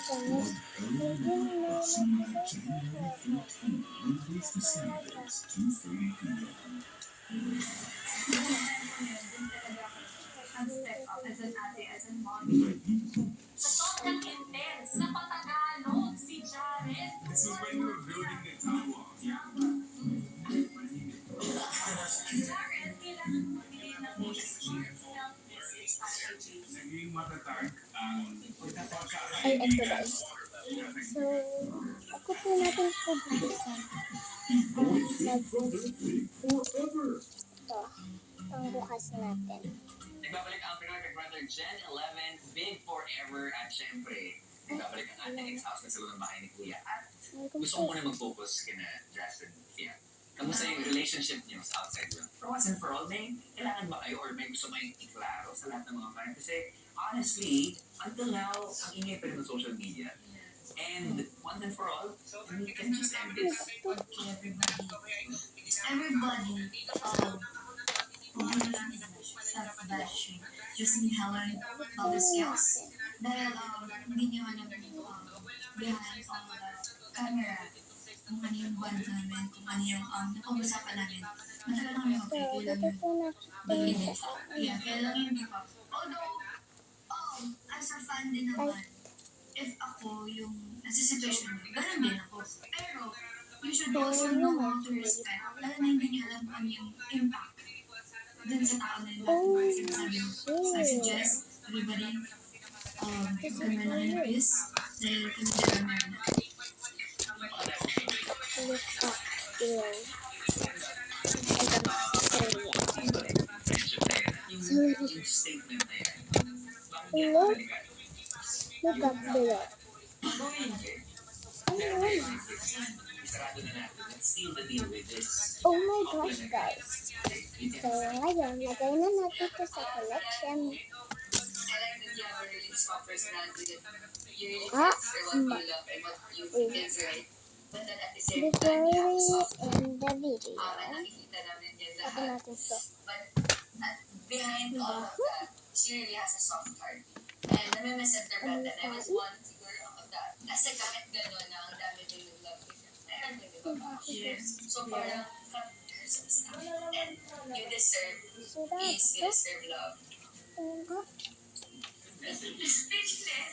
Venice, leaving me Monday facilities, 2:30 p.m. Sa sobrang intense na patagalog, si Jared. This is when you're building the tower. Jared, kailangan mo magbigay ng heartfelt message para kay James. Naging matatag ang pagkakakain. Ay, ito guys. So, ako po natin po buksan. Ito, ang bukas natin. Nagbabalik ang Pinoy Big Brother Gen 11 Big Forever at syempre, nagbabalik ang ating ex-housemate sa loob ng bahay ni Kuya. At gusto ko muna mag-focus kina Justin Fia. Kamusta yung relationship niyo sa outside world? For once and for all, may kailangan ba kayo or may gusto mo yung iklaro sa lahat ng mga fans? Kasi honestly, until now, ang ingay pa rin ng social media. And once and for all, we can just end this. Everybody, self-bashing. Just ni Helen, all the skills. Dahil, hindi niyo alam behind all the camera, kung ano yung bond namin, kung ano yung napag-usapan namin. Matagal namin So, kailan dito yun. po nakita Yeah, kailan yun di pa. Although, as a fan din naman, if ako yung nasa situation mo, ganun din ako. Pero, you should also know how to respect. Lalo na hindi niyo alam kung ano yung impact dun sa tao na yun. Sinasabi mo, suggest everybody, kung may nakilipis, dahil kung hindi na meron na. look up here. Yung statement na yan, Look, look up below. Ano yun? isarado na natin. Let's seal the deal with this. Oh my gosh, guys. So, ngayon, lagay na natin ito sa collection. I like that you have a really strong personality that you really Ah, answer what you love and what you think is right. But then at the same Before time, you have a we soft heart. end the video, And nakikita namin yan lagay lahat. natin ito. But behind all of that, she really has a soft heart. And nami-misinterpret that. I was one siguro of that. Kasi kahit gano'n na ang dami din ng love niya. Meron din di ba ba? So parang cut her some slack. And you deserve So, peace, you that's deserve love. it. Speechless.